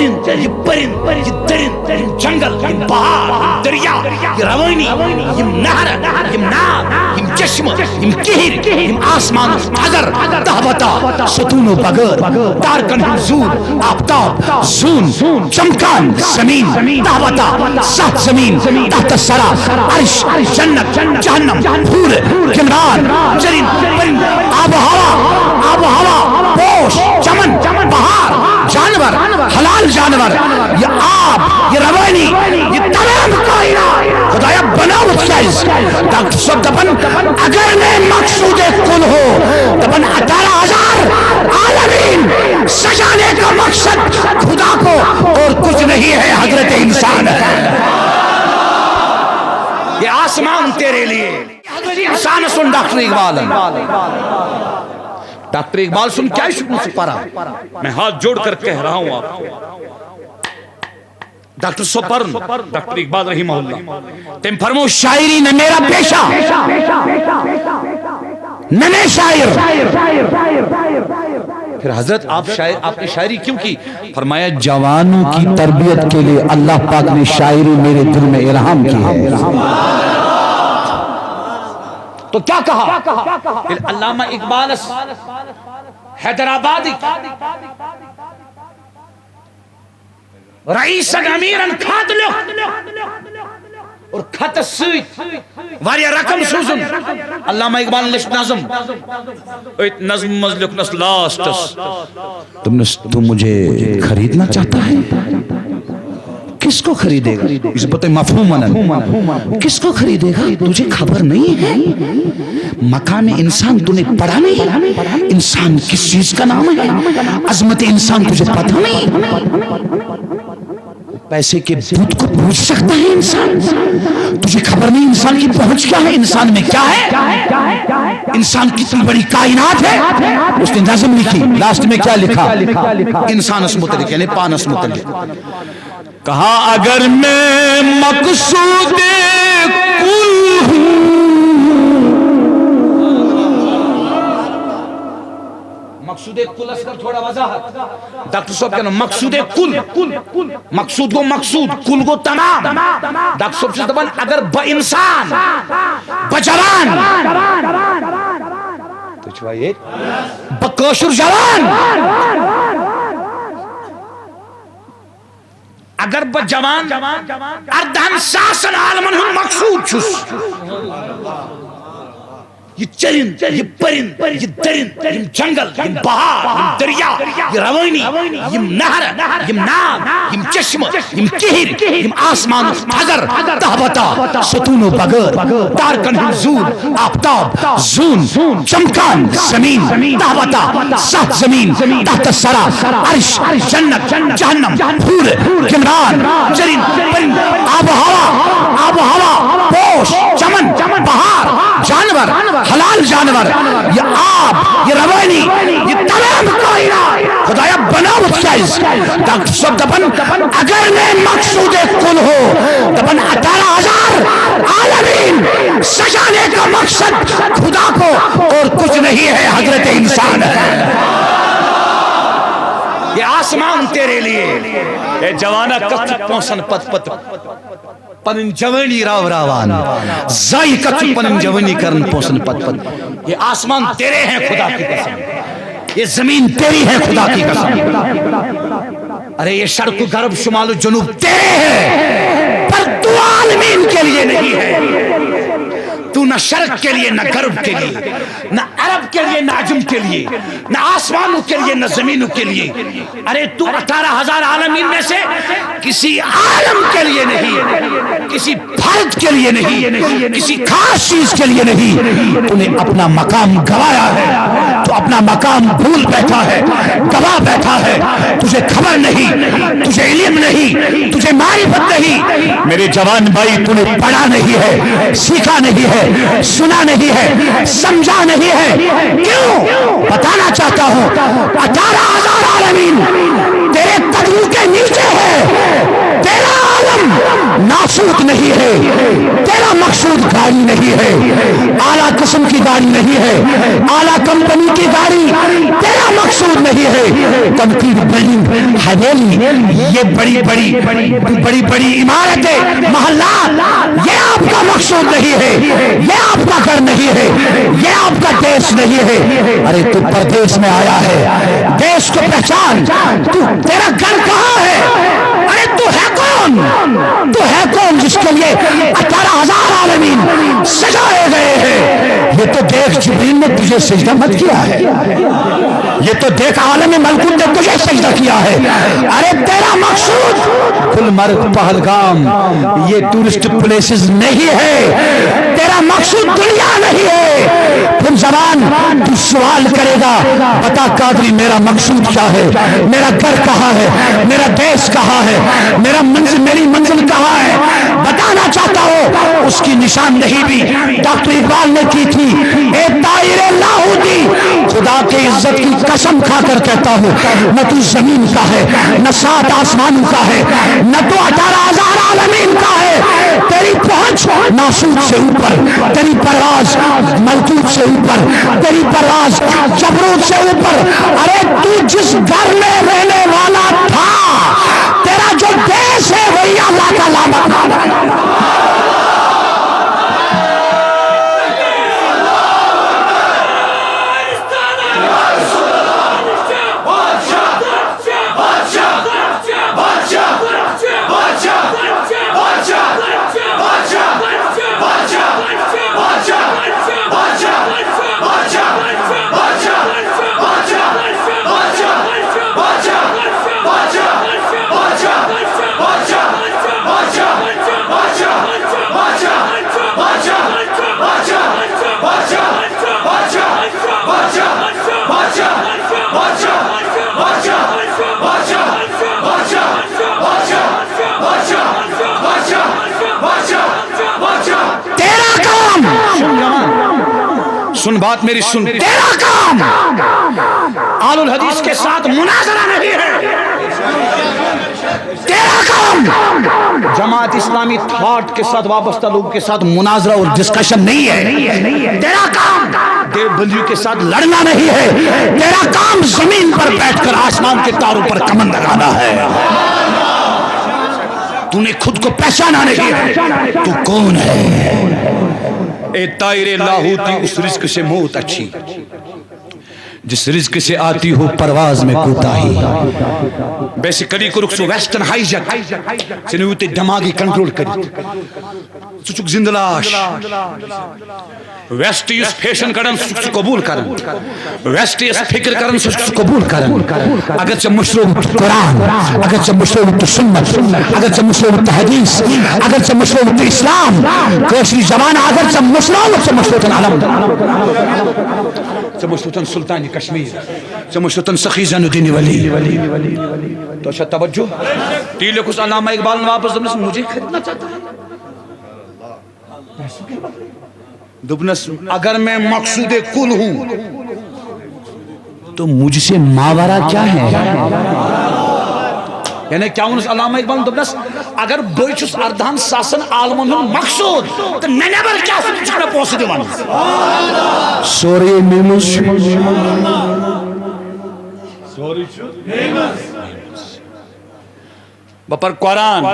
چرند یہ پرند یہ درند یم جنگل یم پہاڑ یم دریا یہ روانی یم نہر یم ناگ یم چشم یم کہر یم آسمان اگر تہبتا ستون و بغیر تارکن ہم زور آفتاب زون چمکان زمین تہبتا سات زمین تحت الثری عرش جنت جہنم حور کمران چرند پرند آب و ہوا پوش چمن بہار جانور حلال جانور یہ آب یہ روانی یہ تمام کائنات خدایا بناو چیز ڈاکٹر صاحب دپن اگر میں مقصود کل ہو دپن 18,000 عالمین سجانے کا مقصد خدا کو اور کچھ نہیں ہے حضرت انسان ہے یہ آسمان تیرے لیے انسان سن ڈاکٹر اقبال ڈاکٹر اقبال سن کیا شکل سے پارا میں ہاتھ جوڑ کر کہہ رہا ہوں آپ ڈاکٹر سپرن ڈاکٹر اقبال رحمہ اللہ تم فرمو شاعری نہ میرا پیشہ نہ میں شاعر پھر حضرت آپ نے شاعری کیوں کی فرمایا جوانوں کی تربیت کے لیے اللہ پاک نے شاعری میرے دل میں الہام کی ہے تو کیا کہا علامہ اقبال حیدرآبادی رئیسن امیرن کھاد لو اور خط سویت واریا رقم سوزن علامہ اقبال لشت نظم ایت نظم مزلک نس لاسٹس تو مجھے خریدنا چاہتا ہے کس کو خریدے گا اس بات مفہوم کس کو خریدے گا تجھے خبر نہیں ہے مقام انسان تو نے پڑھا نہیں انسان کس چیز کا نام ہے عظمت انسان تجھے پتہ نہیں پیسے کے بت کو پوچھ سکتا ہے انسان تجھے خبر نہیں انسان کی پہنچ کیا ہے انسان میں کیا ہے انسان کتنی بڑی کائنات ہے اس نے نظم لکھی لاسٹ میں کیا لکھا انسان اس متعلق یعنی پان اس متعلق کہا اگر میں مقصود کل ہوں مقصود کل اس کا تھوڑا وضاحت ڈاکٹر صاحب کہنا مقصود کل مقصود کو مقصود کل کو تمام ڈاکٹر صاحب سے دبن اگر با انسان بجوان تو چھوائیے بکوشر جوان اگر بجوان اردہن ساسن عالمن ہم مقصود چھس یہ چرند یہ پرند یہ درند یہ جنگل یہ بہار یہ دریا یہ روانی یہ نہر یہ ناگ یہ چشم یہ کہر یہ آسمان اگر تہبتا ستون و بغیر تارکن ہم زور آفتاب زون چمکان زمین تہبتا سات زمین تحت الثری عرش جنت جہنم حور کمران چرند پرند آب و ہوا پوش چمن بہار جانور حلال جانور یہ آب یہ روانی یہ تمام کائنات خدایا بناو چیز ڈاکٹر صاحب دپن اگر میں مقصود کل ہو دپن 18,000 عالمین سجانے کا مقصد خدا کو اور کچھ نہیں ہے حضرت انسان ہے یہ آسمان تیرے لیے اے جوانا کچھ پونسن پت پنن جوانی راوان زائی کچھ پنن جوانی کرن پوسن پت یہ آسمان تیرے ہیں خدا کی قسم یہ زمین تیری ہے خدا کی قسم ارے یہ شرق غرب شمال و جنوب تیرے ہیں پر تو عالمین کے لیے نہیں ہے تو نہ شرق کے لیے نہ غرب کے لیے نہ عرب کے لیے نہ عجم کے لیے نہ آسمانوں کے لیے نہ زمینوں کے لیے ارے تو 18,000 عالمین میں سے کسی عالم کے لیے نہیں کسی فرد کے لیے نہیں کسی خاص چیز کے لیے نہیں تو نے اپنا مقام گوایا ہے تو اپنا مقام بھول بیٹھا ہے گوا بیٹھا ہے تجھے خبر نہیں تجھے علم نہیں تجھے معرفت نہیں میرے جوان بھائی تو نے پڑھا نہیں ہے سیکھا نہیں ہے سنا نہیں ہے سمجھا نہیں ہے کیوں بتانا چاہتا ہوں 18,000 عالمین تیرے قدموں کے نیچے ہے تیرا عالم ناسوت نہیں ہے تیرا مقصود گاڑی نہیں ہے، اعلیٰ قسم کی گاڑی نہیں ہے، اعلیٰ کمپنی کی گاڑی تیرا مقصود نہیں ہے، کنکریٹ بلڈنگ، حویلی، یہ بڑی بڑی عمارتیں، محلات، یہ آپ کا مقصود نہیں ہے، یہ آپ کا گھر نہیں ہے، یہ آپ کا دیش نہیں ہے۔ ارے تو پردیس میں آیا ہے، دیش کو پہچان، تیرا گھر کہاں ہے؟ ارے تو ہے کون؟ تو ہے کون جس کے لیے 18,000 عالمین سجائے گئے ہیں؟ یہ تو دیکھ جبریل نے تجھے سجدہ مت کیا ہے، یہ تو دیکھ عالم ملکوت نے تجھے سجدہ کیا ہے۔ ارے تیرا مقصود گلمرگ، پہلگام، یہ ٹورسٹ پلیسز نہیں ہے، تیرا مقصود دنیا نہیں ہے۔ پھر زبان تو سوال کرے گا، بتا قادری میرا مقصود کیا ہے، میرا گھر کہاں ہے، میرا دیش کہاں ہے، میری منزل کہاں ہے؟ بتانا چاہتا ہوں، اس کی نشاندہی بھی ڈاکٹر اقبال نے کی تھی۔ اے طائر لاہوتی، خدا کی عزت کی قسم کھا کر کہتا ہوں، نہ تو زمین کا ہے، نہ 7 آسمانوں کا ہے، نہ تو 18,000 عالمین کا ہے۔ تیری پہنچ ناسوت سے اوپر، تیری پرواز ملکوت سے اوپر، تیری پرواز جبروت سے اوپر۔ ارے تو جس گھر میں رہنے والا تھا، تیرا جو دیش ہے وہی اللہ کا لعنت۔ سن بات میری سن، تیرا کام آل الحدیث کے ساتھ مناظرہ نہیں ہے، تیرا کام جماعت اسلامی تھاٹ کے ساتھ وابستہ لوگوں کے ساتھ مناظرہ اور ڈسکشن نہیں ہے، تیرا کام دیوبندیوں کے ساتھ لڑنا نہیں ہے، تیرا کام زمین پر بیٹھ کر آسمان کے تاروں پر کمن لگانا ہے۔ تو نے خود کو پہچانا نہیں ہے، تو کون ہے؟ اے طائر لاہوتی، اس رزق سے موت اچھی جس رزق سے آتی ہو پرواز میں کوتاہی۔ بیسیکلی کو رخصو ویسٹرن ہائی جیک سے نیوتے دماغی کنٹرول کری سچک زندلاش ویسٹ یس فیشن کرن سچک قبول کرن، ویسٹ یس فکر کرن سچک قبول کرن۔ اگرچہ مشروب قرآن، اگرچہ مشروب سنت، اگرچہ مشروب حدیث، اگرچہ مشروب اسلام، کوشری زبان اگرچہ مشروب علم، مشروطن سلطان کشمیر، مشروطن سخی زین الدین ولی۔ تو اچھا توجہ، تیلے کس علامہ اقبال نے واپس دبنس مجھے خریدنا چاہتا ہے، دبنس اگر میں مقصود کل ہوں تو مجھ سے ماورا کیا ہے؟ یعنی کیا انس علامہ اقبال دبنس اگر بچس اردہن ساسن عالمن ہن مقصود تو میں نبر کیا سکتا پوسٹ دیوان سوری میمس سوری بپر قرآن